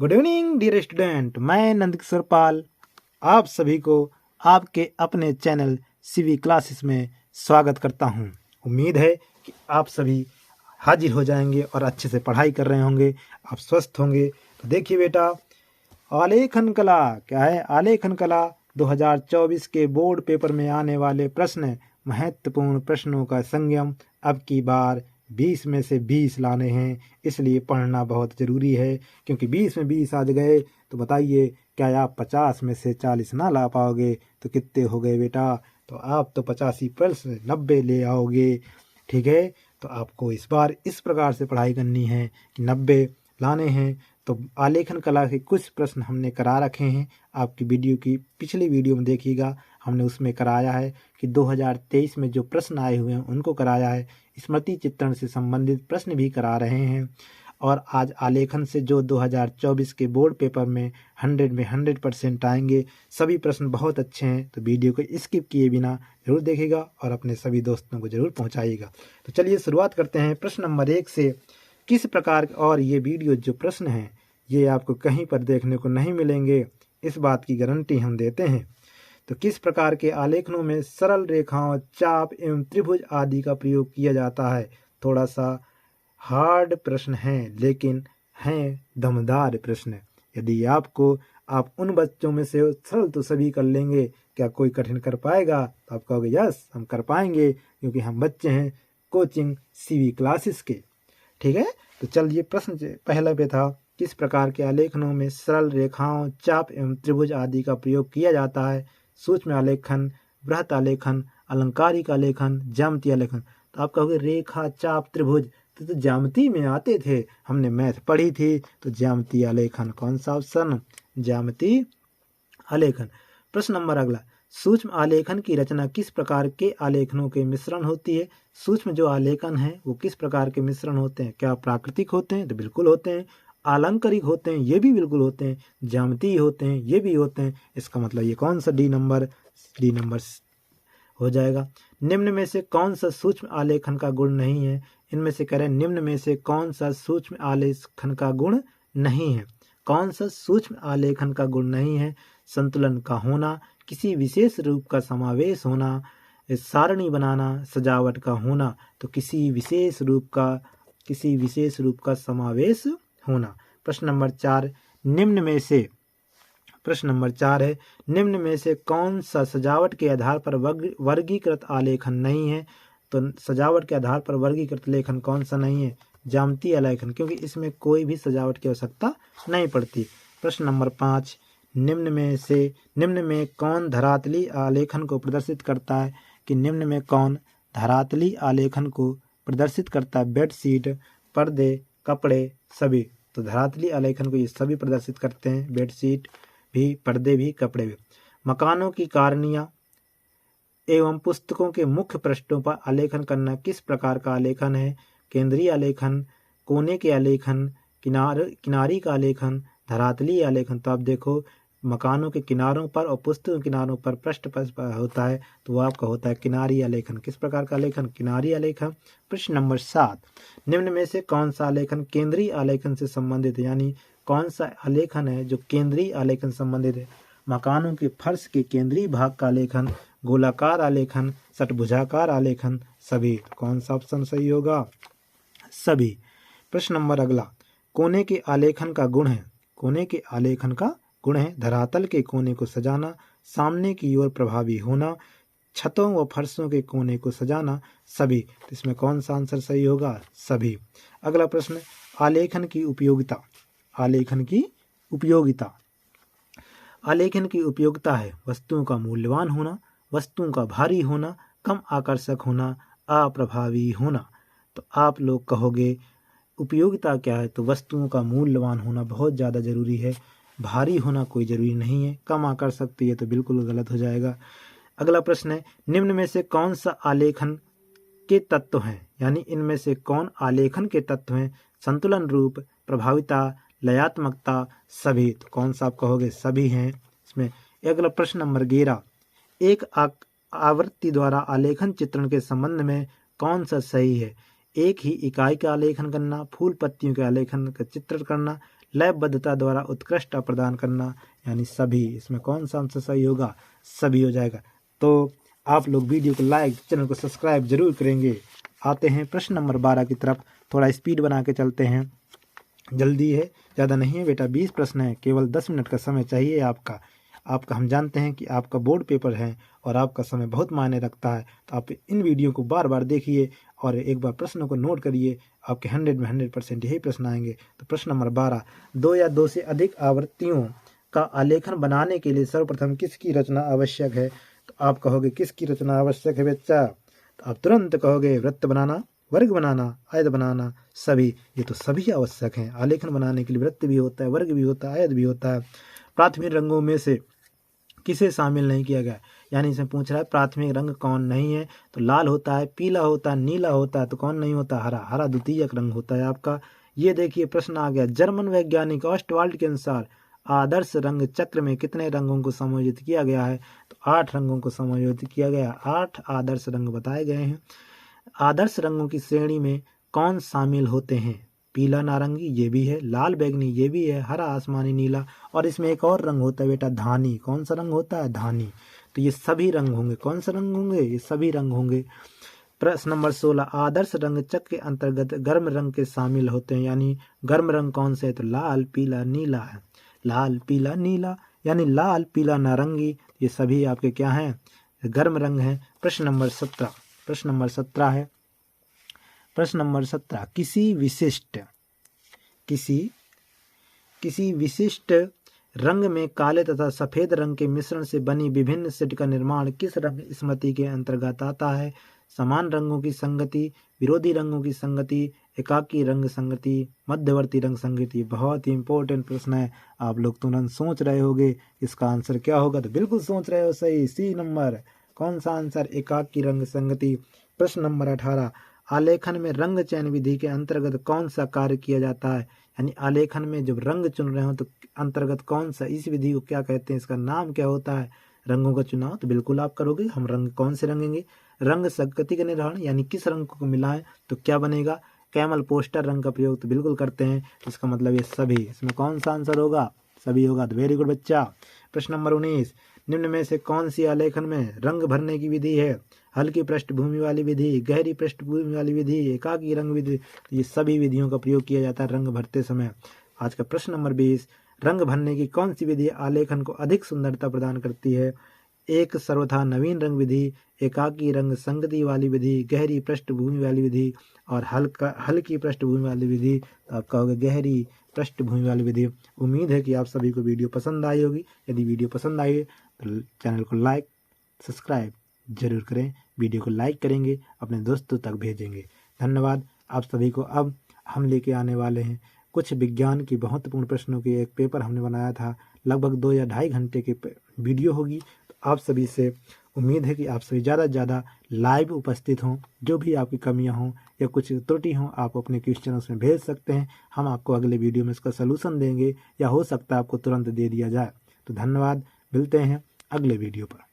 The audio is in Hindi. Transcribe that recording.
गुड इवनिंग डियर स्टूडेंट, मैं नंदकिशोर पाल आप सभी को आपके अपने चैनल सीवी क्लासेस में स्वागत करता हूं। उम्मीद है कि आप सभी हाजिर हो जाएंगे और अच्छे से पढ़ाई कर रहे होंगे, आप स्वस्थ होंगे। तो देखिए बेटा, आलेखन कला क्या है? आलेखन कला 2024 के बोर्ड पेपर में आने वाले प्रश्न, महत्वपूर्ण प्रश्नों का संगम। अब की बार 20 में से 20 लाने हैं, इसलिए पढ़ना बहुत ज़रूरी है। क्योंकि 20 में 20 आ गए तो बताइए, क्या आप 50 में से 40 ना ला पाओगे? तो कितने हो गए बेटा? तो आप तो 85 प्रश्न 90 ले आओगे। ठीक है, तो आपको इस बार इस प्रकार से पढ़ाई करनी है कि 90 लाने हैं। तो आलेखन कला के कुछ प्रश्न हमने करा रखे हैं, आपकी वीडियो की पिछली वीडियो में देखिएगा, हमने उसमें कराया है कि 2023 में जो प्रश्न आए हुए हैं उनको कराया है। स्मृति चित्रण से संबंधित प्रश्न भी करा रहे हैं। और आज आलेखन से जो 2024 के बोर्ड पेपर में 100 में 100% आएंगे, सभी प्रश्न बहुत अच्छे हैं। तो वीडियो को स्किप किए बिना जरूर देखिएगा और अपने सभी दोस्तों को जरूर पहुंचाइएगा। तो चलिए शुरुआत करते हैं प्रश्न नंबर 1 से। किस प्रकार, और ये वीडियो जो प्रश्न हैं ये आपको कहीं पर देखने को नहीं मिलेंगे, इस बात की गारंटी हम देते हैं। तो किस प्रकार के आलेखनों में सरल रेखाओं, चाप एवं त्रिभुज आदि का प्रयोग किया जाता है? थोड़ा सा हार्ड प्रश्न हैं, लेकिन हैं दमदार प्रश्न। यदि आप उन बच्चों में से सरल तो सभी कर लेंगे, क्या कोई कठिन कर पाएगा? तो आप कहोगे यस हम कर पाएंगे, क्योंकि हम बच्चे हैं कोचिंग सीवी क्लासेस के। ठीक है, तो चलिए प्रश्न पहला पे था, किस प्रकार के आलेखनों में सरल रेखाओं, चाप एवं त्रिभुज आदि का प्रयोग किया जाता है? सूक्ष्म आलेखन, बृहत आलेखन, अलंकारिक आलेखन, ज्यामितीय आलेखन। तो आप कहोगे रेखा, चाप, त्रिभुज तो ज्यामिति में आते थे, हमने मैथ पढ़ी थी। तो ज्यामितीय आलेखन कौन सा ऑप्शन? ज्यामितीय आलेखन। प्रश्न नंबर अगला, सूक्ष्म आलेखन की रचना किस प्रकार के आलेखनों के मिश्रण होती है? सूक्ष्म जो आलेखन है वो किस प्रकार के मिश्रण होते हैं? क्या प्राकृतिक होते हैं? तो बिल्कुल होते हैं। आलंकारिक होते हैं? ये भी बिल्कुल होते हैं। ज्यामितीय होते हैं? ये भी होते हैं। इसका मतलब ये कौन सा डी नंबर हो जाएगा। निम्न में से कौन सा सूक्ष्म आलेखन का गुण नहीं है? इनमें से कह रहे हैं निम्न में से कौन सा सूक्ष्म आलेखन का गुण नहीं है? कौन सा सूक्ष्म आलेखन का गुण नहीं है? संतुलन का होना, किसी विशेष रूप का समावेश होना, सारणी बनाना, सजावट का होना। तो किसी विशेष रूप का समावेश होना। प्रश्न नंबर 4 है, निम्न में से कौन सा सजावट के आधार पर वर्गीकृत आलेखन नहीं है? तो सजावट के आधार पर वर्गीकृत लेखन कौन सा नहीं है? ज्यामितीय आलेखन, क्योंकि इसमें कोई भी सजावट की आवश्यकता नहीं पड़ती। प्रश्न नंबर 5, निम्न में कौन धरातली आलेखन को प्रदर्शित करता है? कि निम्न में कौन धरातली आलेखन को प्रदर्शित करता है? बेडशीट, पर्दे, कपड़े, सभी। तो धरातली आलेखन को ये सभी प्रदर्शित करते हैं, बेडशीट भी, पर्दे भी, कपड़े भी। मकानों की कारणियां एवं पुस्तकों के मुख्य पृष्ठों पर आलेखन करना किस प्रकार का आलेखन है? केंद्रीय आलेखन, कोने के आलेखन, किनारी का आलेखन, धरातली आलेखन। तो आप देखो, मकानों के किनारों पर और पुस्तकों के किनारों पर पृष्ठ पर होता है, तो वो आपका होता है किनारी आलेखन। किस प्रकार का आलेखन? किनारी आलेखन। प्रश्न नंबर 7, निम्न में से कौन सा आलेखन केंद्रीय आलेखन से संबंधित है? यानी कौन सा आलेखन है जो केंद्रीय आलेखन संबंधित है? मकानों के फर्श के केंद्रीय भाग का आलेखन, गोलाकार आलेखन, षटभुजाकार आलेखन, सभी। तो कौन सा ऑप्शन सही होगा? सभी। प्रश्न नंबर अगला, कोने के आलेखन का गुण है। कोने के आलेखन का गुण है धरातल के कोने को सजाना, सामने की ओर प्रभावी होना, छतों व फर्शों के कोने को सजाना, सभी। तो इसमें कौन सा आंसर सही होगा? सभी। अगला प्रश्न, आलेखन की उपयोगिता। आलेखन की उपयोगिता है वस्तुओं का मूल्यवान होना, वस्तुओं का भारी होना, कम आकर्षक होना, अप्रभावी होना। तो आप लोग कहोगे उपयोगिता क्या है? तो वस्तुओं का मूल्यवान होना बहुत ज़्यादा जरूरी है, भारी होना कोई जरूरी नहीं है, कम आकर्षक तो ये तो बिल्कुल गलत हो जाएगा। अगला प्रश्न है, निम्न में से कौन सा आलेखन के तत्व हैं? यानी इनमें से कौन आलेखन के तत्व हैं? संतुलन रूप, प्रभाविता, लयात्मकता, सभी। तो कौन सा आप कहोगे? सभी हैं इसमें। अगला प्रश्न नंबर 11, एक आवृत्ति द्वारा आलेखन चित्रण के संबंध में कौन सा सही है? एक ही इकाई का आलेखन करना, फूल पत्तियों के आलेखन का चित्रण करना, लयबद्धता द्वारा उत्कृष्टता प्रदान करना, यानी सभी। इसमें कौन सा आंसर सही होगा? सभी हो जाएगा। तो आप लोग वीडियो को लाइक, चैनल को सब्सक्राइब जरूर करेंगे। आते हैं प्रश्न नंबर 12 की तरफ। थोड़ा स्पीड बना के चलते हैं, जल्दी है, ज़्यादा नहीं है बेटा। 20 प्रश्न है, केवल 10 मिनट का समय चाहिए आपका। हम जानते हैं कि आपका बोर्ड पेपर है और आपका समय बहुत मायने रखता है, तो आप इन वीडियो को बार बार देखिए और एक बार प्रश्नों को नोट करिए। आपके 100 में 100% यही प्रश्न आएंगे। तो प्रश्न नंबर 12, 2 या 2 से अधिक आवृत्तियों का आलेखन बनाने के लिए सर्वप्रथम किसकी रचना आवश्यक है? तो आप कहोगे किसकी रचना आवश्यक है बच्चा? तो आप तुरंत कहोगे वृत्त बनाना, वर्ग बनाना, आयत बनाना, सभी। ये तो सभी आवश्यक हैं। आलेखन बनाने के लिए वृत्त भी होता है, वर्ग भी होता है, आयत भी होता है। प्राथमिक रंगों में से किसे शामिल नहीं किया गया? यानी इसमें पूछ रहा है प्राथमिक रंग कौन नहीं है? तो लाल होता है, पीला होता है, नीला होता है, तो कौन नहीं होता? हरा। हरा द्वितीयक रंग होता है आपका। ये देखिए प्रश्न आ गया, जर्मन वैज्ञानिक ऑस्टवाल्ड के अनुसार आदर्श रंग चक्र में कितने रंगों को समायोजित किया गया है? तो 8 रंगों को समायोजित किया गया। 8 आदर्श रंग बताए गए हैं। आदर्श रंगों की श्रेणी में कौन शामिल होते हैं? पीला नारंगी, ये भी है, लाल बैगनी, ये भी है, हरा आसमानी नीला, और इसमें एक और रंग होता है बेटा धानी। कौन सा रंग होता है? धानी। तो ये सभी रंग होंगे। कौन सा रंग होंगे? ये सभी रंग होंगे। प्रश्न नंबर 16, आदर्श रंग चक्र के अंतर्गत गर्म रंग के शामिल होते हैं, यानी गर्म रंग कौन से है? तो लाल, पीला, नीला है। लाल, पीला, नीला, यानी लाल, पीला, नारंगी, ये सभी आपके क्या हैं? गर्म रंग हैं। प्रश्न नंबर 17, प्रश्न नंबर 17 है। प्रश्न नंबर 17, किसी विशिष्ट रंग में काले तथा सफेद रंग के मिश्रण से बनी विभिन्न सेट का निर्माण किस रंग स्मृति के अंतर्गत आता है? समान रंगों की संगति, विरोधी रंगों की संगति, एकाकी रंग संगति, मध्यवर्ती रंग संगति। बहुत ही इंपॉर्टेंट प्रश्न है। आप लोग तुरंत सोच रहे होंगे इसका आंसर क्या होगा? तो बिल्कुल सोच रहे हो सही, सी नंबर। कौन सा आंसर? एकाकी रंग संगति। प्रश्न नंबर 18, आलेखन में रंग चयन विधि के अंतर्गत कौन सा कार्य किया जाता है? यानी आलेखन में जब रंग चुन रहे हो तो अंतर्गत कौन सा, इस विधि को क्या कहते हैं? इसका नाम क्या होता है? रंगों का चुनाव। तो बिल्कुल आप करोगे। हम रंग कौन से रंगेंगे? रंग संगति का निर्धारण, यानी किस रंग को मिलाएं तो क्या बनेगा? कैमल पोस्टर रंग का प्रयोग तो बिल्कुल करते हैं। इसका मतलब ये सभी। इसमें कौन सा आंसर होगा? सभी होगा। तो वेरी गुड बच्चा। प्रश्न नंबर 19, निम्न में से कौन सी आलेखन में रंग भरने की विधि है? हल्की पृष्ठभूमि वाली विधि, गहरी पृष्ठभूमि वाली विधि, एकाकी रंग विधि। ये सभी विधियों का प्रयोग किया जाता है रंग भरते समय। आज का प्रश्न नंबर 20, रंग भरने की कौन सी विधि आलेखन को अधिक सुंदरता प्रदान करती है? एक सर्वथा नवीन रंग विधि, एकाकी रंग संगति वाली विधि, गहरी पृष्ठभूमि वाली विधि और हल्की पृष्ठभूमि वाली विधि। तो आप कहोगे गहरी पृष्ठभूमि वाली विधि। उम्मीद है कि आप सभी को वीडियो पसंद आई होगी। यदि वीडियो पसंद आई तो चैनल को लाइक, सब्सक्राइब जरूर करें। वीडियो को लाइक करेंगे, अपने दोस्तों तक भेजेंगे। धन्यवाद आप सभी को। अब हम लेके आने वाले हैं कुछ विज्ञान की महत्वपूर्ण प्रश्नों के एक पेपर हमने बनाया था। लगभग 2 या 2.5 घंटे की वीडियो होगी। तो आप सभी से उम्मीद है कि आप सभी ज़्यादा से ज़्यादा लाइव उपस्थित हों। जो भी आपकी कमियां हों या कुछ त्रुटि हों, आप अपने क्वेश्चन उसमें भेज सकते हैं। हम आपको अगले वीडियो में इसका सलूशन देंगे, या हो सकता है आपको तुरंत दे दिया जाए। तो धन्यवाद, मिलते हैं अगले वीडियो पर।